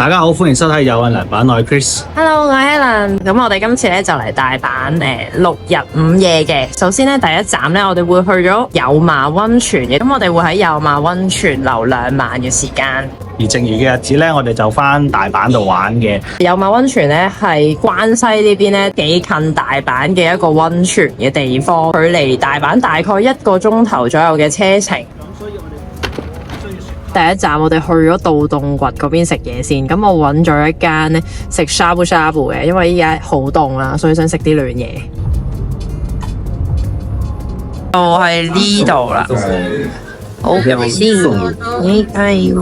大家好，歡迎收睇有運良版，我係 Chris。Hello， 我係 Helen。咁我哋今次咧就嚟大阪6日5夜嘅。首先咧第一站咧，我哋會去咗有馬溫泉嘅。咁我哋會喺有馬溫泉留2晚嘅時間。而剩餘嘅日子咧，我哋就翻大阪度玩嘅。有馬溫泉咧係關西呢邊咧幾近大阪嘅一個溫泉嘅地方，距離大阪大概1個鐘頭左右嘅車程。第一站我哋去咗道頓堀嗰邊食嘢先，咁我揾咗一間咧食 shabu shabu 嘅，因為依家好凍啦，所以想食啲暖嘢。就係呢度啦，好入先，咦係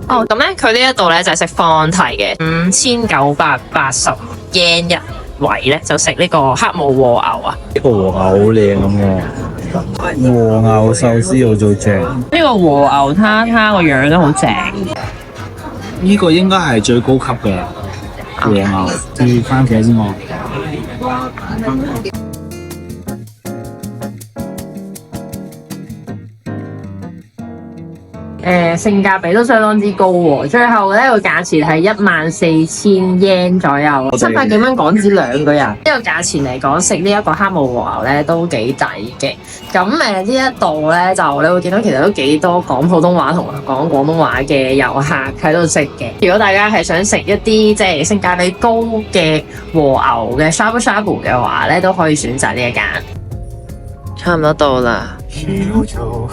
哦，咁咧佢呢一度咧就係食放題嘅，5980 yen 一位咧就食呢個黑毛和牛啊，和牛好靚咁喎，和牛壽司好做正。呢個和牛撻個樣都好正。呢個應該係最高級嘅和牛，要番茄先喎。性價比都相當之高喎，最後咧個價錢係14,000 yen 左右，700幾蚊港紙2個人。呢個價錢嚟講，食呢一個黑毛和牛咧都幾抵嘅。咁呢一度咧就你會見到其實都幾多講普通話同埋講廣東話嘅遊客喺度食嘅。如果大家係想食一啲即係性價比高嘅和牛嘅 shabu shabu 嘅話咧，都可以選擇呢一間。差唔多到啦，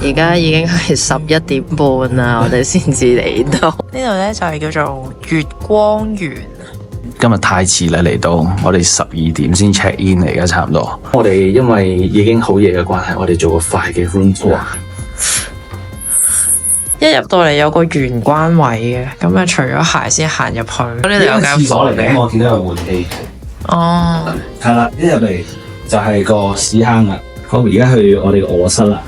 而家已經係11點半啦，我哋先至嚟到。呢度咧就係叫做月光園。今日太遲啦，嚟到我哋12點先 check in 嚟嘅，差唔多。我哋因為已經好夜嘅關係，我哋做個快嘅 room tour。一入到嚟有個玄關位嘅，咁啊除咗鞋先行入去。呢度有間房嘅，我見到有換氣。哦，係啦，一入嚟就係個屎坑啦。好，而家去我哋嘅臥室啦。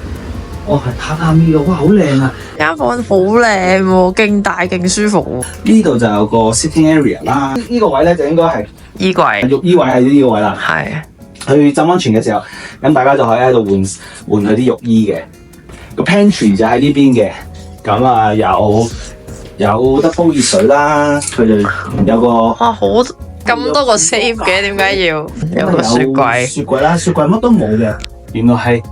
哦，係榻榻米嘅，哇，好靚啊！間房好靚喎，勁大勁舒服喎。呢度就有個 sitting area 啦。呢個位咧就應該係衣櫃。浴衣位係呢個位啦。係。去浸溫泉嘅時候，咁大家就可以喺度換佢啲浴衣嘅。個 pantry 就喺呢邊嘅。咁啊，有得煲熱水啦。佢就有個哇，好咁多個 safe 嘅，點解要有個雪櫃？雪櫃啦，雪櫃乜都冇嘅。原來係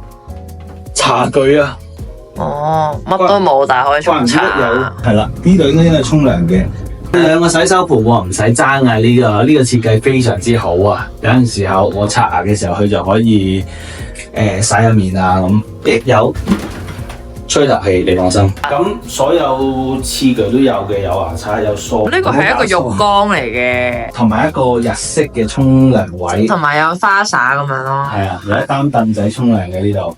茶具啊！哦，乜都冇，但係可以沖茶。係啦，呢度應該沖涼嘅。2個洗手盆喎，唔使爭啊！呢個設計非常之好啊！有陣時候我刷牙嘅時候，佢就可以洗下面啊咁，亦有吹頭器，你放心。咁所有廁具都有嘅，有牙刷，有梳。呢個係一個浴缸嚟嘅，同埋一個日式嘅沖涼位，同埋有花灑咁樣咯。係啊，有一擔凳仔沖涼嘅呢度。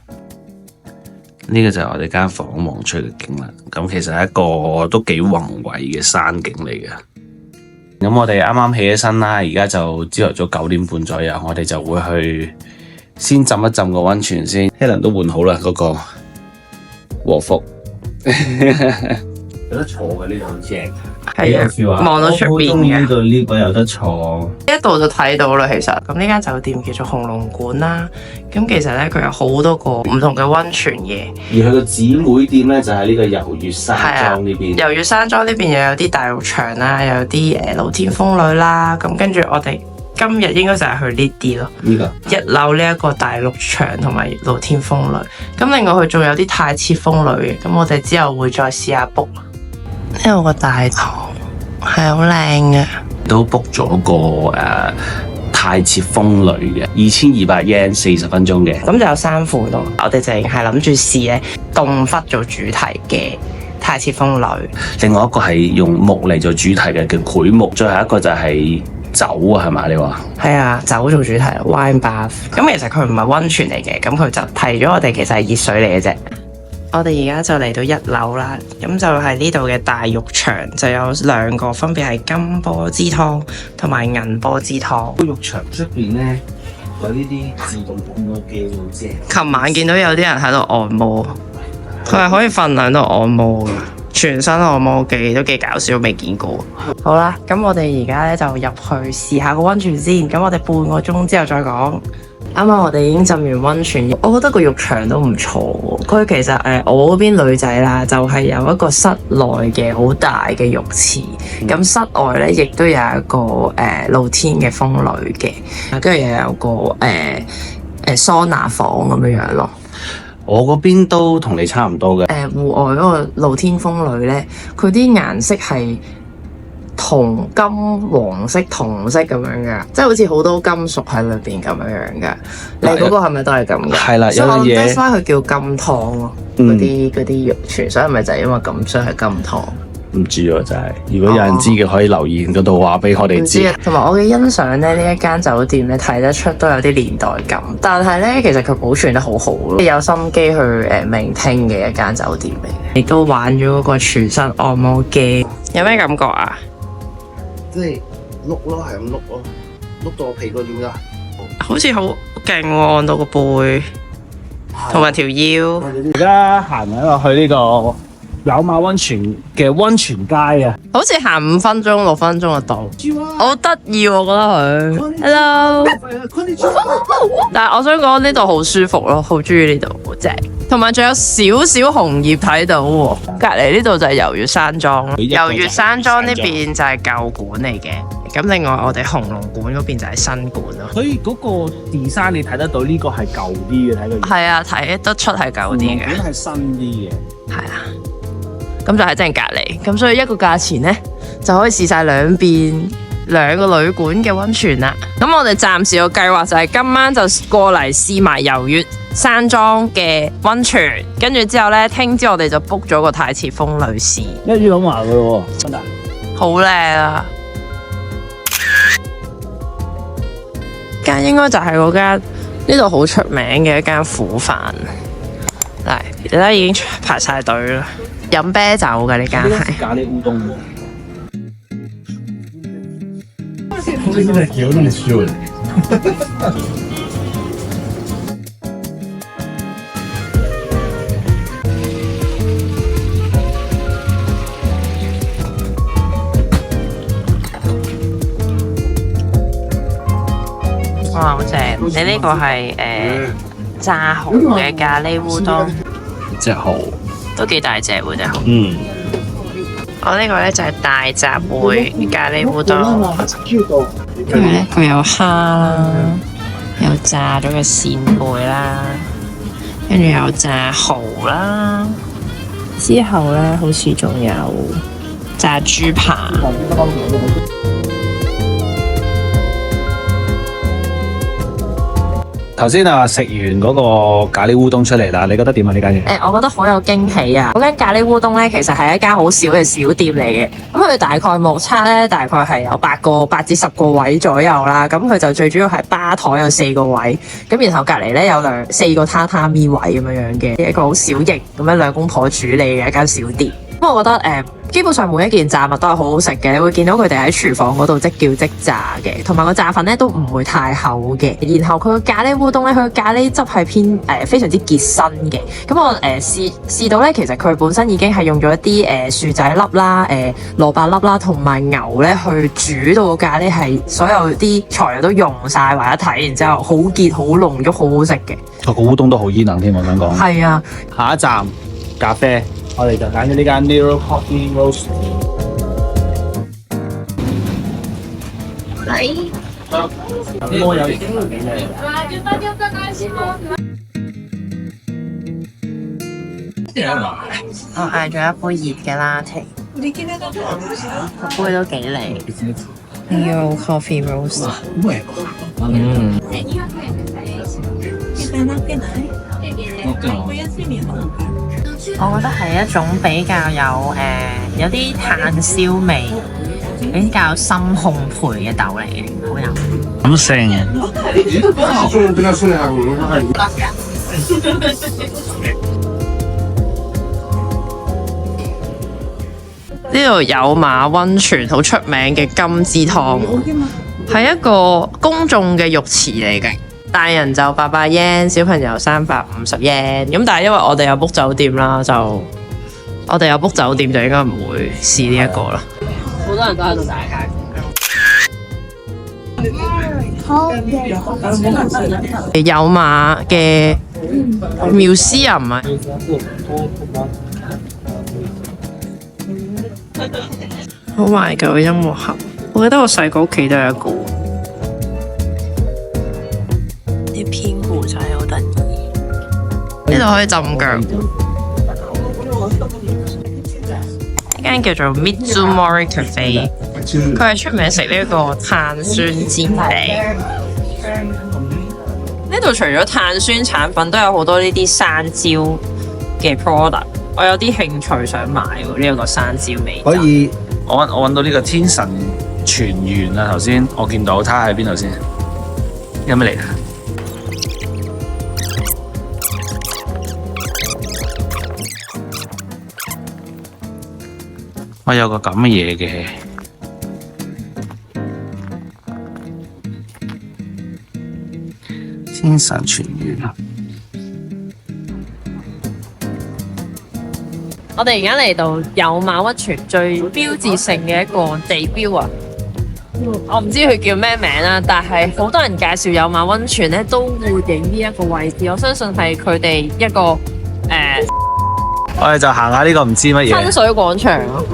呢個就係我哋間房望出嘅景啦。咁其實係一個都幾宏偉嘅山景嚟嘅。咁我哋啱啱起咗身啦，而家就朝頭早9點半左右，我哋就會去先浸一浸個溫泉先。Helen 都換好啦，嗰個和服有得坐嘅呢度好正，係啊，望到出邊嘅。呢度呢個有得坐，呢一度就睇到啦。其實咁呢間酒店叫做紅龍館啦。咁其實咧佢有好多個唔同嘅溫泉嘅。而佢個姊妹店咧就喺呢個遊月山莊呢邊。遊月山莊呢邊又有啲大浴場啦，又有啲露天風呂啦。咁跟住我哋今日應該就係去呢啲咯。呢個1樓呢一個大浴場同埋露天風呂。咁另外佢仲有啲太設風呂嘅。咁我哋之後會再試下 book。呢度個大堂係好靚嘅，都 book 咗個太設風呂嘅2200 yen 40分鐘嘅。咁就有3款咯。我哋淨係諗住試咧洞窟做主題嘅太設風呂，另外一個係用木嚟做主題嘅叫檜木，最後一個就係酒啊，係嘛？你話係啊，酒做主題 wine bath。咁其實佢唔係溫泉嚟嘅，咁佢就提咗我哋其實係熱水嚟嘅啫。我哋而家就嚟到1樓啦，咁就係呢度嘅大浴場，就有2個，分別係金波之湯同埋銀波之湯。浴場出邊咧有呢啲自動按摩機好正。琴晚見到有啲人喺度按摩，佢係可以瞓喺度按摩嘅，全身按摩機都幾搞笑，未見過。好啦，咁我哋而家咧就入去試下個溫泉先，咁我哋半個鐘之後再講。啱啱我哋已經浸完温泉，我覺得個浴場都唔錯喎。佢其實我嗰邊女仔啦，就係有一個室內嘅好大嘅浴池，咁室外咧亦都有一個露天嘅風呂嘅，跟住又有個桑拿房咁樣樣咯。我嗰邊都同你差唔多嘅。戶外嗰個露天風呂咧，佢啲顏色係銅金黃色、銅色咁樣嘅，即係好似好多金屬喺裏邊咁樣樣嘅。你嗰個係咪都係咁嘅？係啦，有樣嘢。所以佢叫金湯咯。嗰啲浴泉，所以咪就係因為咁，所以係金湯。唔知啊，真係。如果有人知嘅，可以留言嗰度話俾我哋知。同埋我嘅欣賞咧，呢一間酒店咧睇得出都有啲年代感，但係咧其實佢保存得好好咯，有心機去maintain嘅一間酒店嚟嘅。亦都玩咗嗰個全身按摩機，有咩感覺啊？即係碌咯，係咁碌咯，碌到我屁股點㗎？好似好勁喎，按到個背同埋條腰。而家行緊落去呢個有馬溫泉嘅溫泉街啊，好似行5分鐘、6分鐘就到，好得意我覺得佢。Hello， 但係我想講呢度好舒服咯，好中意呢度，好正。同埋仲有少少紅葉睇到喎，隔離呢度就係遊月山莊咯。遊月山莊呢邊就係舊館嚟嘅，咁另外我哋紅龍館嗰邊就係新館咯。所以嗰個 design 你睇得到呢個係舊啲嘅，睇到。係啊，睇得出係舊啲嘅。紅龍館係新啲嘅。係啊。咁就係真係隔離，咁所以一個價錢呢，就可以試晒兩邊2個旅館嘅溫泉啦。咁我哋暫時個計劃就係今晚就過嚟試埋遊月山莊嘅溫泉，跟住之後呢，聽朝我哋就 book 咗個太遲風呂試。一於諗話噶咯喎，真係好靚啊！間應該就係嗰間呢度好出名嘅一間苦飯。嚟，而家已經排晒隊啦。飲啤酒嘅呢間係咖喱烏冬。哇，好正！你呢個係炸蠔嘅咖喱烏冬，隻蠔都幾大隻喎隻蠔。嗯。我呢個咧就係大閘貝咖喱烏冬，跟住咧佢有蝦啦，有炸咗嘅扇貝啦，跟住有炸蠔啦，之後咧好似仲有炸豬扒。頭先啊，食完嗰個咖喱烏冬出嚟啦，你覺得點啊？呢間嘢？我覺得好有驚喜啊！嗰間咖喱烏冬咧，其實係一間好小嘅小店嚟嘅。咁佢大概目測咧，大概係有8至10個位左右啦。咁佢就最主要係吧台有4個位，咁然後隔離咧有4個榻榻米位咁樣嘅一個好小型咁樣兩公婆主理嘅一間小店。咁我覺得基本上每一件炸物都係好好食嘅，你會見到佢哋喺廚房嗰度即叫即炸嘅，同埋個炸粉咧都唔會太厚嘅。然後佢個咖喱烏冬咧，佢個咖喱汁係偏非常之結身嘅。咁我試到咧，其實佢本身已經係用咗一啲薯仔粒啦、蘿蔔粒啦，同埋牛咧去煮到個咖喱係所有啲材料都溶晒埋一體，然之後好結、好濃郁、好好食嘅。個烏冬都好煙能添，我想講。係啊，下一站咖啡。我哋就揀咗呢間 Nero Coffee Roast。我有啲都幾靚。我嗌咗一杯熱嘅拉提，個杯都幾靚。Nero Coffee Roast。我覺得係一種比較有啲炭燒味、比較深烘焙嘅豆嚟嘅，好飲。咁聲嘅。呢度有馬溫泉好出名嘅金枝湯，係一個公眾嘅浴池嚟嘅。大人就800 yen， 小朋友350 yen。咁但係因為我哋有 book 酒店啦，就我哋有 book 酒店就應該唔會試呢一個啦。好多人都喺度打卡。有馬嘅 museum 啊，好懷舊嘅音樂盒。我記得我細個屋企都有一個。啲編故仔好得意，呢度可以浸腳。呢間叫做 Mitsumori Cafe， 佢係出名食呢個碳酸煎餅。呢度除咗碳酸產品，都有好多呢啲山椒嘅 product。我有啲興趣想買喎，呢一個山椒味。可以，我揾到呢個天神泉源啊！頭先我見到，睇下喺邊度先。有咩嚟啊？我有個咁嘅嘢嘅。天神泉源啊！我哋而家嚟到有馬温泉最標誌性嘅一個地標啊！我唔知佢叫咩名啦，但係好多人介紹有馬温泉咧，都會影呢一個位置。我相信係佢哋一個我哋就行下呢個唔知乜嘢。親水廣場咯，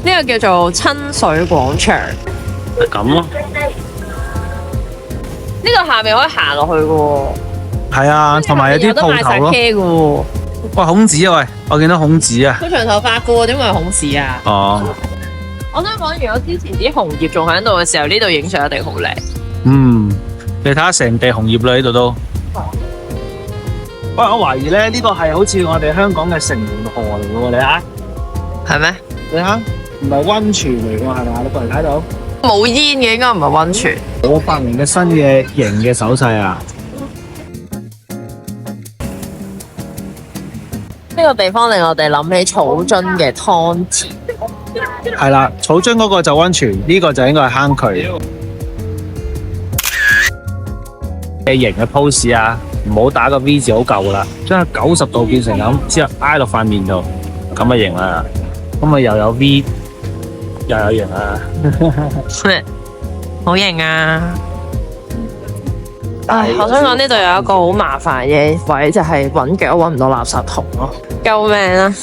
呢個叫做親水廣場。咁咯。呢個下面可以行落去嘅喎。係啊，同埋有啲鋪頭咯。嘅喎。喂，孔子啊！喂，我見到孔子啊。佢長頭髮嘅喎，點會係孔子啊？哦。我想講，如果之前啲紅葉仲喺度嘅時候，呢度影相一定好靚。嗯，你睇下成地紅葉啦，呢度都。喂，我懷疑咧，呢個係好似我哋香港嘅城門河嚟嘅喎，你睇。係咩？你睇，唔係溫泉嚟嘅係咪？你過嚟睇到？冇煙嘅應該唔係溫泉。我發明嘅新嘅型嘅手勢啊！呢個地方令我哋諗起草津嘅湯田。係啦，草津嗰個就溫泉，呢個就應該係坑渠。嘅型嘅 pose 啊，唔好打個 V 字好舊啦，將佢90度變成咁，之後挨落塊面度，咁嘅型啦。咁啊又有 V，又有型啊！好型啊！唉，我想講呢度有一個好麻煩嘅位，就係揾腳都揾唔到垃圾桶咯，救命啊！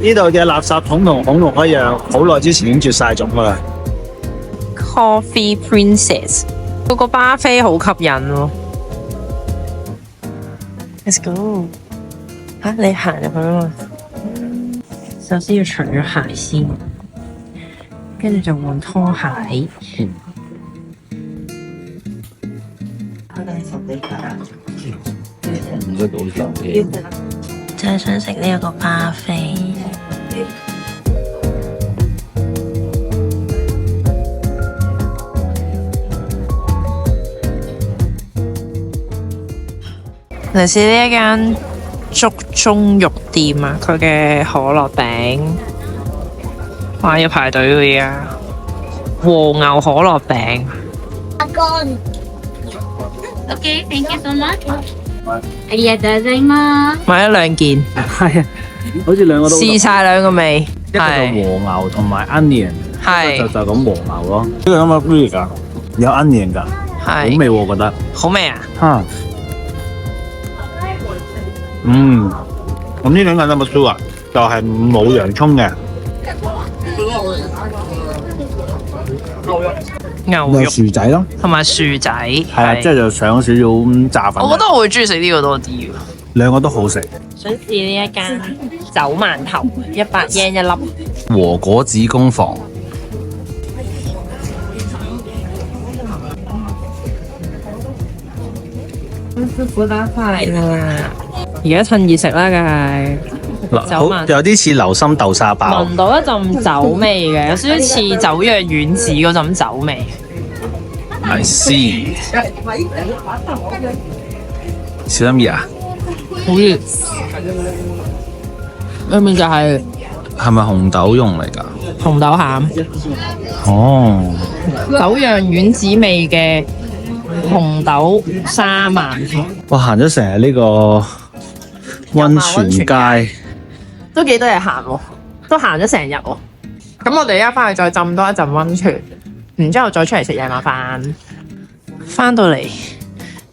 呢度嘅垃圾桶同恐龍一樣，好耐之前已經絕晒種噶啦。Coffee Princess， 嗰個巴菲好吸引喎。Let's go！ 你行入去啊嘛。首先要除咗鞋先，跟住就換拖鞋。就係想食呢一個巴菲。嚟試呢一間竹中肉店啊，佢嘅可樂餅，哇要排隊嘅而家，和牛可樂餅。Okay, thank you so much. ありがとうございます。買咗2件，係啊，好似兩個都試晒2個味，一個就和牛同埋 onion， 係就咁和牛咯。呢個有冇 fruit 㗎？有 onion 㗎，好係味喎，我覺得。好味啊！嚇，咁呢兩個有冇 fruit 啊？就係冇洋葱嘅。牛肉薯仔咯，同埋薯仔，係係啊，即係就上少少炸粉。我覺得我會中意食呢個多啲喎。兩個都好食。想試呢一間酒饅頭，100 yen 一粒。和果子工房。係啦，而家趁熱食啦，梗係。酒饅有啲似流心豆沙包。聞到一陣酒味嘅，有少少似酒釀丸子嗰陣酒味。I see。小心熱啊！好熱。裏面就係係咪紅豆蓉嚟㗎？紅豆餡，哦。酒釀丸子味嘅紅豆沙饅頭。哇！行咗成日呢個温泉街，都幾多嘢行喎，都行咗成日喎。咁我哋而家翻去再浸多一陣温泉，然之後再出嚟食夜晚飯。翻到嚟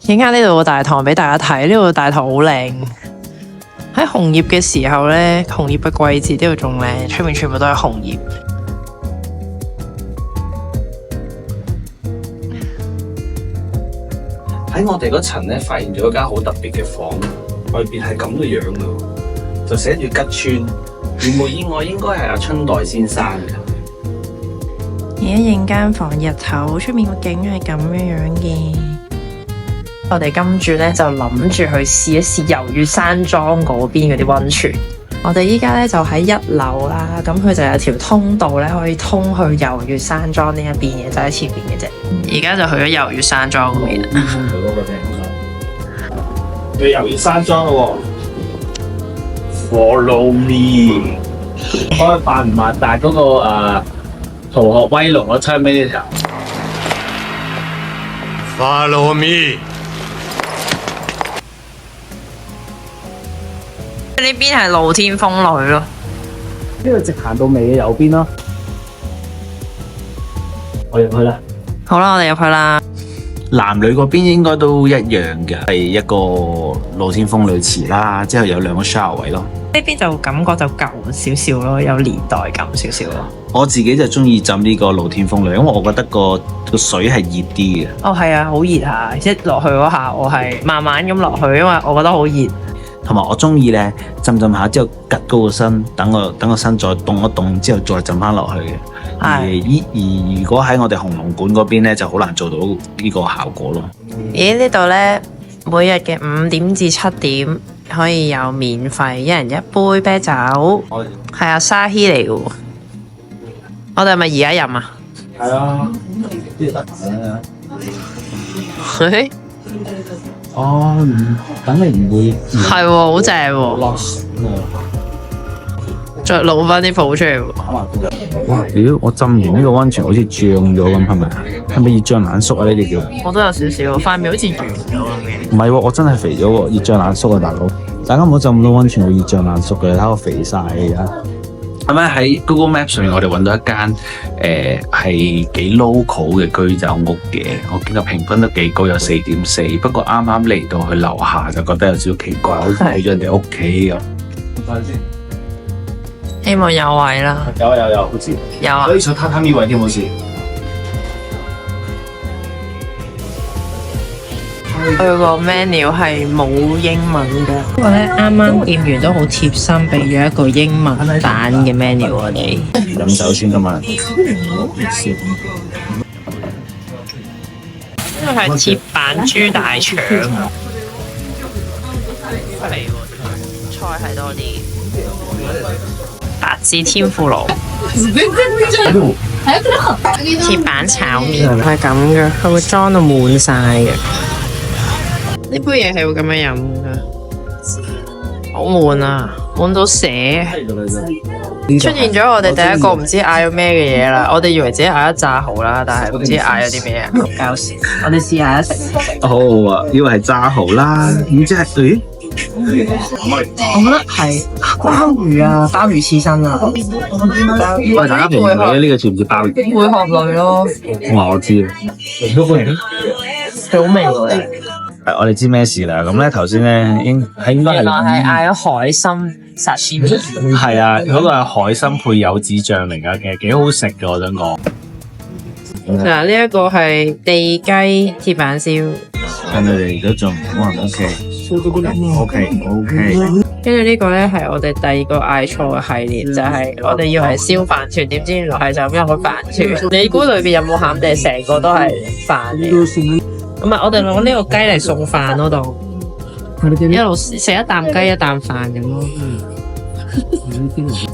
影下呢度個大堂俾大家睇，呢度個大堂好靚。喺紅葉嘅時候呢，紅葉嘅季節呢度仲靚，出面全部都係紅葉。喺我哋嗰層咧，發現咗一間好特別嘅房，外邊係咁嘅樣噶，就寫住吉村，如無意外應該係阿春代先生嘅。而家影間房日頭，出面個景係咁樣嘅。我哋今住咧就諗住去試一試遊月山莊嗰邊嗰啲溫泉。我哋依家咧就喺1樓啦，咁佢就有條通道咧可以通去遊月山莊呢一邊嘅，就喺前面嘅啫。而家就去咗遊月山莊嗰邊。去遊月山莊咯喎 ，Follow me。開扮唔扮大嗰個逃學威龍我唱俾你聽。Follow me。呢邊係露天風呂咯，呢度直行到尾嘅右邊咯。我入去啦。好啦，我哋入去啦。男女嗰邊應該都一樣嘅，係一個露天風呂池啦，之後有2個 shower 位咯。呢邊就感覺就舊少少咯，有年代感少少咯。我自己就中意浸呢個露天風呂，因為我覺得個水係熱啲嘅。哦，係啊，好熱下，一落去嗰下我係慢慢咁落去，因為我覺得好熱。同埋我中意咧浸下之後趌高個身，等個身再凍一凍之後再浸翻落去嘅。而如果喺我哋紅龍館嗰邊咧，就好難做到呢個效果咯。咦？呢度咧每日嘅5點至7點可以有免費一人一杯啤酒，係啊，沙希嚟嘅喎。我哋係咪而家飲啊？係啊，嘿，哦，等你唔會係喎，好正喎，落水再攞翻啲泡出嚟喎。哇！屌，我浸完呢個溫泉好似漲咗咁，係咪？係咪熱脹冷縮啊？呢啲叫？我都有少少，塊面好似圓咗咁嘅。唔係喎，我真係肥咗喎，熱脹冷縮啊，大佬！大家唔好浸咁多溫泉會熱脹冷縮嘅，睇我肥晒而家。咁咧喺 Google Map 上面，我哋揾到一間係幾 local 嘅居酒屋嘅，我見個評分都幾高，有4.4。不過啱啱嚟到去樓下就覺得有少少奇怪，好似去咗人哋屋企咁。等陣先，希望有位啦，有，好似有啊可。以坐榻榻米位添，好似。佢個 menu 係冇英文嘅，不過咧啱啱店員都好貼心，俾咗一個英文版嘅 menu 我哋。飲酒先㗎嘛。呢個係鐵板豬大腸，係喎，菜係多啲。白字天婦羅，鐵板炒麵係咁嘅，佢會裝到滿晒嘅。呢杯嘢係會咁樣飲㗎，好悶啊，悶到瀉。出現咗我哋第一個唔知嗌咗咩嘅嘢啦，我哋以為自己嗌咗炸蠔啦，但係唔知嗌咗啲咩啊，搞笑。我哋試下一食。好啊，呢個係炸蠔啦，咁即係對。我覺得係鮑魚啊，鮑魚刺身啊。喂，大家評論下呢個似唔似鮑魚？貝殼類咯，我知啦。幾好味喎！係我哋知咩事啦？咁咧頭先咧應該係原來係嗌咗海參沙係啊，嗰個係海參配柚子醬嚟㗎，其實幾好食㗎，我想講。嗱，呢一個係地雞鐵板燒，跟住你都仲哇 OK。跟住呢個咧係我哋第2個嗌錯嘅系列，就係我哋以為係燒飯團，點知原來係就咁一個飯團。你估裏邊有冇餡定成個都係飯嚟？唔係，我哋攞呢個雞嚟送飯嗰度，一路食一啖雞一啖飯咁咯。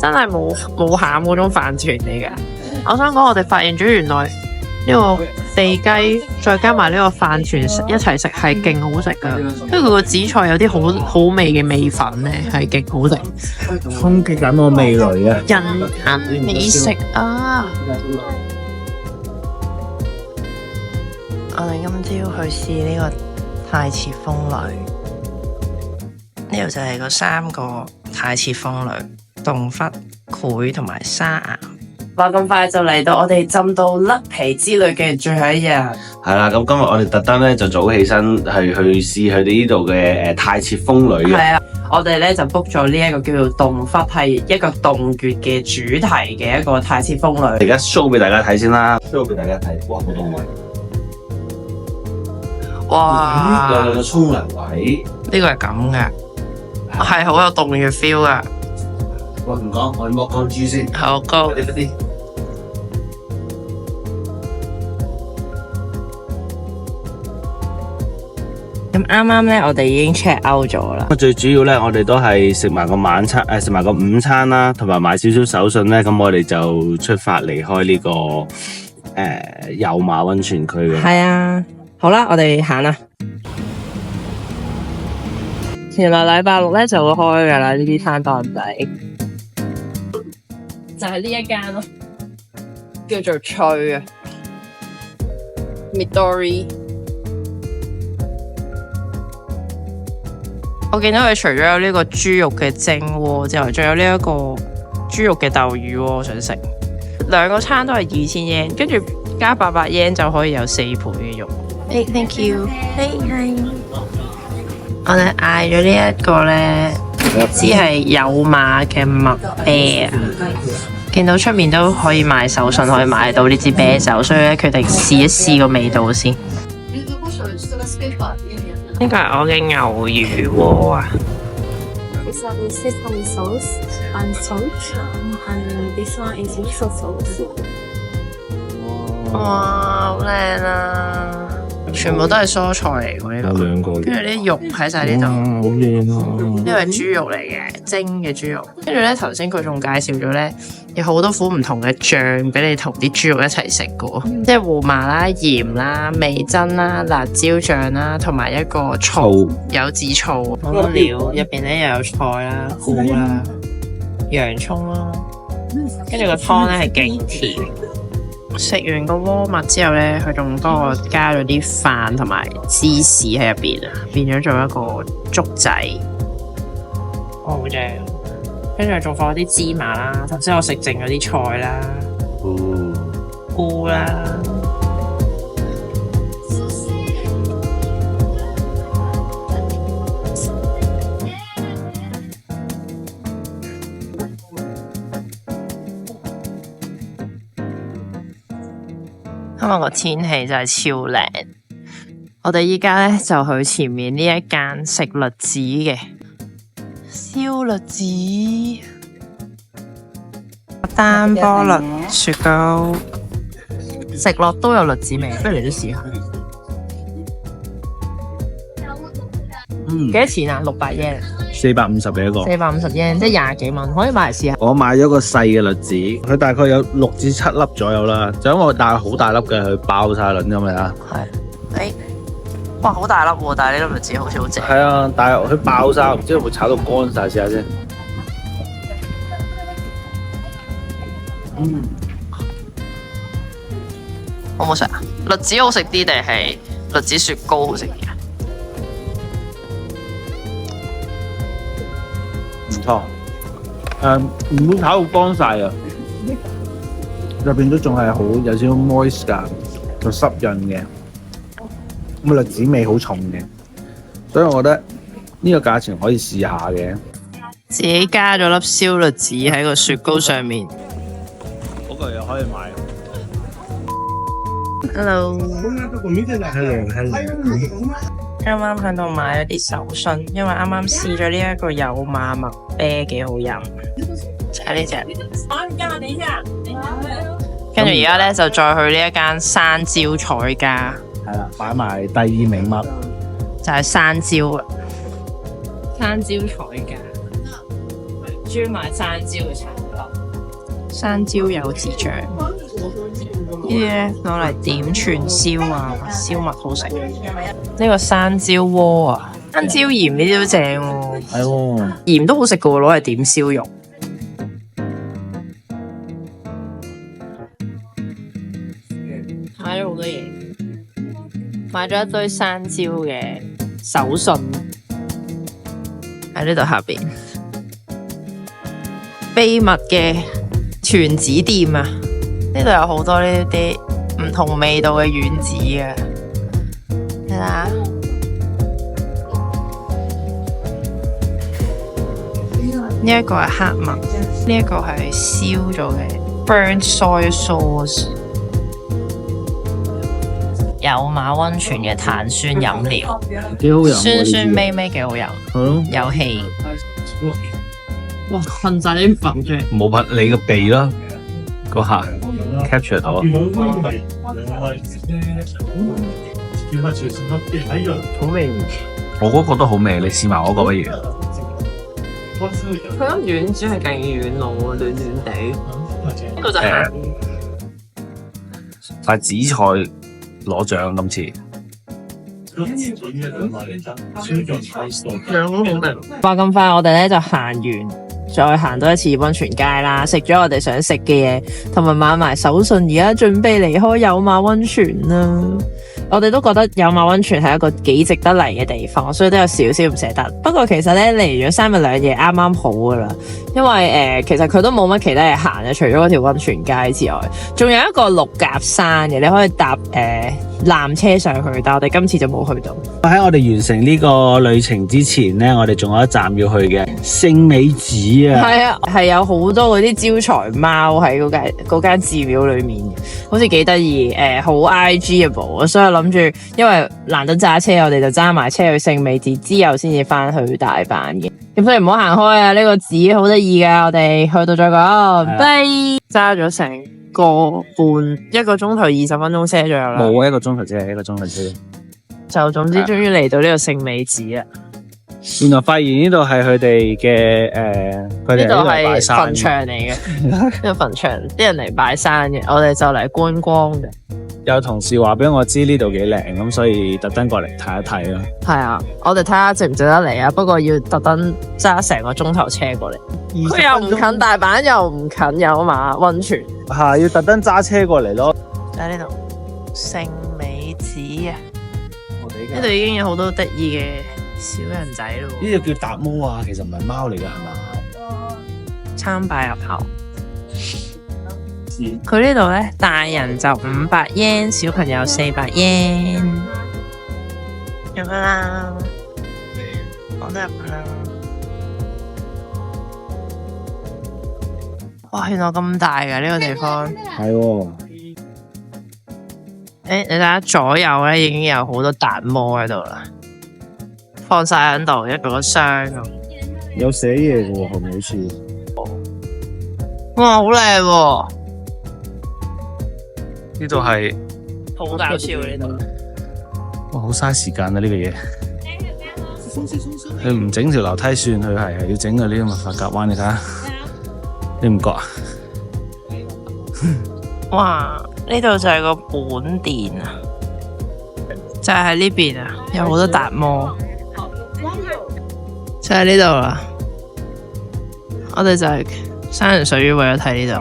真係冇餡嗰種飯團嚟㗎。我想講，我哋發現咗原來呢個地雞再加埋呢個飯團一齊食係勁好食㗎，因為佢個紫菜有啲好味嘅味粉咧，係勁好食。衝擊緊我味蕾啊！人間美食啊！我哋今朝去試呢個太設風呂，呢度就係嗰3個太設風呂：洞窟、繪同埋沙岩。話咁快就嚟到我哋浸到甩皮之旅嘅最後一日。係啦，咁今日我哋特登咧就早起身去試佢哋呢度嘅太設風呂嘅。係啊，我哋咧就 book 咗呢一個叫做洞窟，係一個洞穴嘅主題嘅一個太設風呂。而家 show 俾大家睇先啦，show 俾大家睇，哇，好多位，哇！有兩個沖涼位，呢個係咁嘅，係好有洞穴 feel 噶。我唔講，我剝個豬先。好高。快啲。咁啱啱咧，我哋已經 check out 咗啦。最主要咧，我哋都係食埋個晚餐，食埋個午餐啦，同埋買少少手信咧，咁我哋就出發離開呢個有馬溫泉區嘅。係啊，好啦，我哋行啦。原來禮拜六咧就會開噶啦，呢啲餐檔仔就係呢一間咯，叫做翠啊 Midori。我見到佢除咗有呢個豬肉嘅蒸鍋之外，仲有呢一個豬肉嘅豆乳鍋，我想食。兩個餐都係2000 yen，跟住加800 yen 就可以有4倍嘅肉。Hey, thank you. Hey, hi. 我哋嗌咗呢一個咧，只係有馬嘅麥啤啊！見到出面都可以賣手信，可以買到呢支啤酒，所以咧決定試一試個味道先。呢個係我嘅牛魚鍋啊！ This one is sesame sauce and salt, and this one is miso sauce. 哇，好靚啊！全部都係蔬菜嚟喎，呢度。有兩個，跟住啲肉喺晒呢度。好靚啊！呢個係豬肉嚟嘅，蒸嘅豬肉。跟住咧，頭先佢仲介紹咗咧，有好多款唔同嘅醬俾你同啲豬肉一齊食嘅喎，即係胡麻啦、鹽啦、味噌啦、辣椒醬啦，同埋一個醋，有紫醋。好多料，入邊咧又有菜啦、菇啦、洋葱啦，跟住個湯咧係勁甜。食完個鍋物之後咧，佢仲幫我加咗啲飯同埋芝士喺入邊啊，變咗做一個粥仔，好正。跟住仲放啲芝麻啦，頭先我食剩嗰啲菜啦、菇啦。今日個天氣真係超靚，我哋依家咧就去前面呢一間食栗子嘅燒栗子，單波栗雪糕，食落都有栗子味，不如你都試下。幾多錢啊？600 yen。450俾一個。450 yen，即係20幾蚊，可以買嚟試下。我買咗個細嘅栗子，佢大概有6至7粒左右啦，就因為大好大粒嘅，佢爆晒卵咁咪啦。係，哇，好大粒喎！但係呢粒栗子好似好正。係啊，但係佢爆晒，唔知會唔會炒到乾晒？試下先。好唔好食啊？栗子好食啲定係栗子雪糕好食啲啊？唔錯，唔會炒到乾晒啊，入邊都仲係好有少少 moist 㗎，就濕潤嘅，咁栗子味好重嘅，所以我覺得呢個價錢可以試下嘅。自己加咗粒燒栗子喺個雪糕上面。嗰個又可以買。Hello。啱啱喺度買咗啲手信，因為啱啱試咗呢一個有馬麥啤幾好飲，就係呢隻。跟住而家咧就再去呢一間山椒彩家，係啦，擺埋第2名物，就係山椒啊！山椒彩家，專賣山椒嘅產品，山椒柚子醬。呢啲咧攞嚟點串燒啊，燒麥好食。呢個山椒鍋啊，山椒鹽呢啲都正喎。係喎，鹽都好食噶喎，攞嚟點燒肉。買咗好多嘢，買咗一堆山椒嘅手信喺呢度下邊。秘密嘅團子店啊！呢度有好多呢啲唔同味道嘅丸子嘅，睇下。呢一個係黑麥，呢一個係燒咗嘅 burnt soy sauce。有馬溫泉嘅碳酸飲料，幾好飲，酸酸味味幾好飲，係咯，有氣。哇！噴晒啲粉出嚟，冇噴你個鼻咯，嗰下 capture 到。好味。我嗰個都好味，你試埋我嗰個不如？佢粒丸子係勁軟糯，暖暖地。呢個就係塊紫菜攞獎今次。話咁快，我哋咧就行完。再行多一次溫泉街啦，食咗我哋想食嘅嘢，同埋買埋手信，而家準備離開有馬溫泉啦。我哋都覺得有馬溫泉係一個幾值得嚟嘅地方，所以都有少少唔捨得。不過其實咧嚟咗3日2夜啱啱好噶啦，因為其實佢都冇乜其他嘢行嘅，除咗嗰條溫泉街之外，仲有一個六甲山嘅，你可以搭纜車上去，但我哋今次就冇去到。喺我哋完成呢個旅程之前呢，我哋仲有一站要去嘅聖美寺啊。係啊，係有好多嗰啲招財貓喺嗰間寺廟裏面，好似幾得意，好 IGable， 所以我諗住，因為難得揸車，我哋就揸埋車去聖美寺，之後先至翻去大阪嘅。咁所以唔好行開啊！呢個寺好得意噶，我哋去到再講。拜，揸咗成個半1個鐘頭20分鐘車左右啦。冇啊，1個鐘頭只係1個鐘頭啫。就總之終於嚟到呢個聖美寺啦。原來發現呢度係佢哋嘅佢哋呢度係拜山墳場嚟嘅，呢個墳場啲人嚟拜山嘅，我哋就嚟觀光嘅。有同事話俾我知呢度幾靚，咁所以特登過嚟睇一睇咯。係啊，我哋睇下值唔值得嚟啊！不過要特登揸成個鐘頭車過嚟，佢又唔近大阪，又唔近有馬溫泉，係要特登揸車過嚟咯。喺呢度聖美寺啊！呢度已經有好多得意嘅小人仔咯。呢度叫達摩啊，其實唔係貓嚟㗎，係嘛？參拜入口。佢呢度咧，大人就500 yen， 小朋友400 yen， 入去啦，我都入去啦。哇，原來咁大㗎呢個地方。係喎。你睇下左右咧，已經有好多達摩喺度啦，放晒喺度，一個箱咁。有寫嘢嘅喎，後面好似。哇，好靚喎！呢度係好搞笑呢度。哇，好嘥時間啊！呢個嘢，佢唔整條樓梯算，佢係要整個呢個麥法夾彎，你睇下，你唔覺啊？哇！呢度就係個本殿啊，就係喺呢邊啊，有好多達摩，就喺呢度啦。我哋就係山人水魚為咗睇呢度。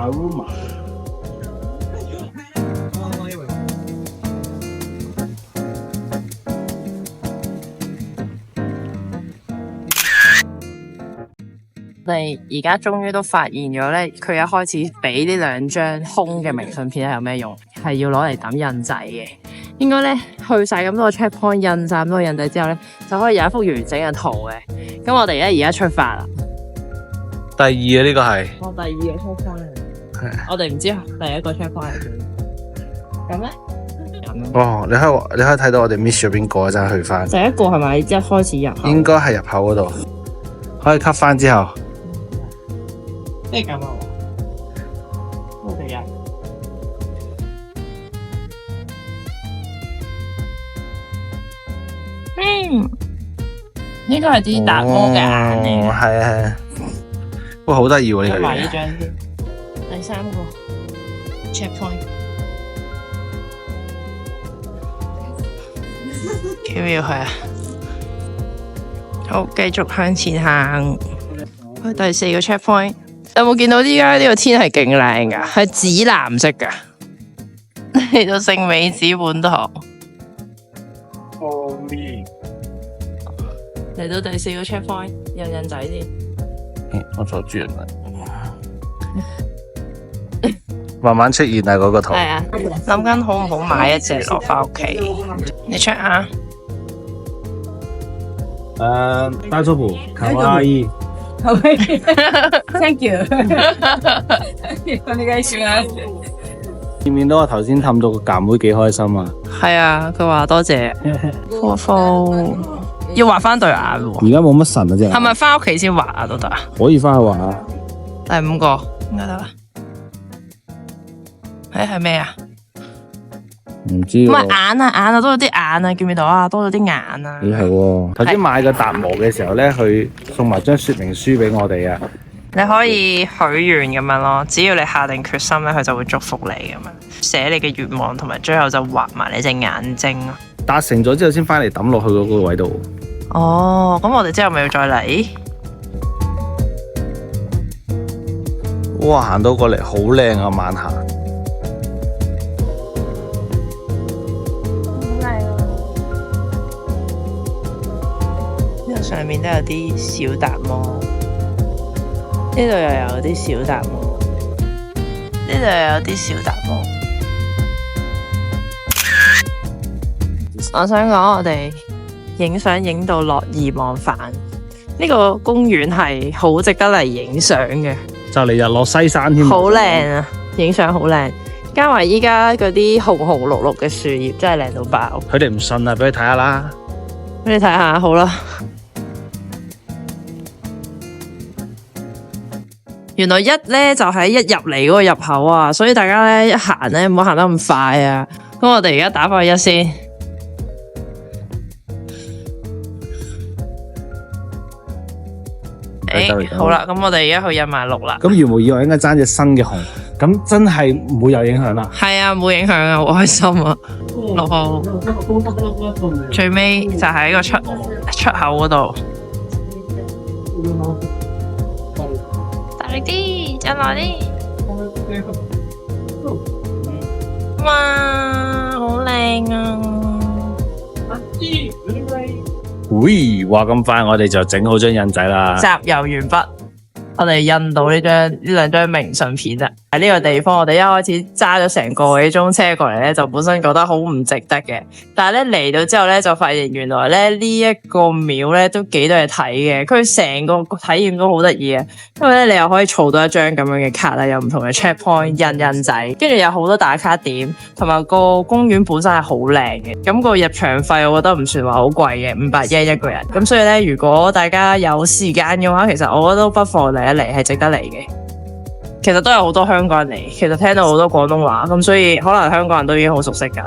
我哋而家終於都發現咗咧，佢一開始俾呢2張空嘅明信片係有咩用？係要攞嚟抌印仔嘅。應該咧去晒咁多個 checkpoint 印晒咁多個印仔之後咧，就可以有一幅完整嘅圖嘅。咁我哋而家出發啦。第二啊，呢個係我第2個 checkpoint，我哋唔知第1個 checkpoint 係點。咁咧？哦，你可以睇到我哋 miss 咗邊個，陣去翻。第1個係咪一開始入口？應該係入口嗰度，可以 cut 翻之後。咩咁啊？我哋入。呢個係啲達摩嘅眼嚟嘅。係啊，哇，好得意喎呢個嘢。買呢張先。第3個 checkpoint。要唔要去啊？好，繼續向前行。去第4個 checkpoint。有冇見到依家呢個天係勁靚噶？係紫藍色噶。嚟到聖美寺本堂。嚟到第4個 checkpoint， 印印仔先。我坐住啦。慢慢出現啊嗰個圖。係啊，諗緊好唔好買一隻攞翻屋企，你 check 下。大丈夫，卡哇伊。Thank you。お願いします。見唔見到我頭先氹到個鑑妹幾開心啊？係啊，佢話多謝。Four 要畫翻對眼喎。而家冇乜神啊啫。係咪翻屋企先畫啊都得啊？可以翻去畫啊。第5個應該得啦。係咩啊？唔知唔係眼啊，多咗啲眼啊，見唔見到啊？多咗啲眼啊。咦係喎，頭先買個達摩嘅時候咧，佢送埋張說明書俾我哋啊。你可以許願咁樣咯，只要你下定決心咧，佢就會祝福你咁樣，寫你嘅願望，同埋最後就畫埋你隻眼睛咯。達成咗之後先翻嚟抌落去嗰個位度。哦，咁我哋之後咪要再嚟？哇，行到過嚟好靚啊，慢行。呢度上面都有啲小達摩，呢度又有啲小達摩，呢度又有啲小達摩。我想講，我哋影相影到樂而忘返。呢個公園係好值得嚟影相嘅，就嚟日落西山添。好靚啊！影相好靚，加埋依家嗰啲紅紅綠綠嘅樹葉，真係靚到爆。佢哋唔信啊，俾佢睇下啦。俾你睇下，好啦。原來咧就喺一入嚟嗰個入口啊，所以大家咧一行咧唔好行得咁快啊。咁我哋而家打返去1先。好啦，咁我哋而家去106啦。咁如無意外應該爭隻新嘅熊，咁真係唔會有影響啦。係啊，冇影響啊，好開心啊。6號最尾就喺個出口嗰度。大力啲，再耐啲。哇，好靚啊！喂，話咁快我哋就整好張印仔啦。集郵完畢，我哋印到呢兩張明信片啦。喺呢個地方，我哋一開始揸咗成個幾鐘車過嚟咧，就本身覺得好唔值得嘅。但係咧嚟到之後咧，就發現原來咧呢一個廟咧都幾多嘢睇嘅。佢成個體驗都好得意啊！因為咧你又可以儲到一張咁樣嘅卡啦，有唔同嘅 checkpoint 印仔，跟住有好多打卡點，同埋個公園本身係好靚嘅。咁個入場費我覺得唔算話好貴嘅，500yen一個人。咁所以咧，如果大家有時間嘅話，其實我覺得都不妨嚟一嚟，係值得嚟嘅。其實都有好多香港人嚟，其實聽到好多廣東話，咁所以可能香港人都已經好熟悉㗎。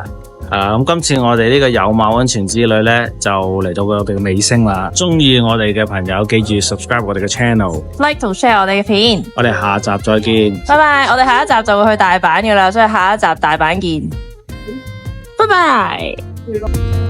咁今次我哋呢個有馬溫泉之旅呢，就嚟到我哋嘅尾聲啦。中意我哋嘅朋友記住 subscribe 我哋嘅 channel，like 同 share 我哋嘅片。我哋下集再見，拜拜！我哋下一集就會去大阪㗎啦，所以下一集大阪見。拜拜。